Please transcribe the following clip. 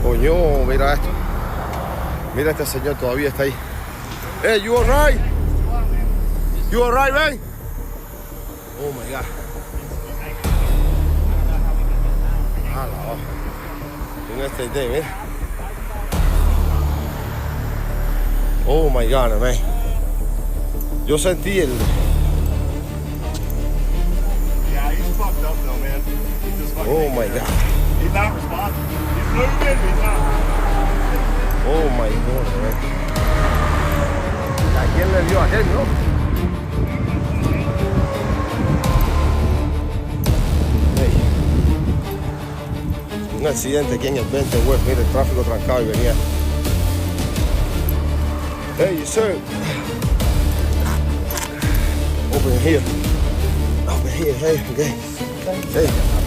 Coño, mira esto. Mira este señor, todavía está ahí. Hey, you alright? You alright, man? Oh my God. Ah, la hoja. En este day, mira. Oh my God, man. Yo sentí el. Yeah, he's fucked up though, man. He's just fucking Oh my God. He's not responsive. He's moving, he's not. Oh my God, man. ¿A quién le dio aquel, no? Hey. Un accidente aquí en el 20 West, mira el tráfico trancado y venía. Hey, sir. Open here. Open here, hey, okay. Hey.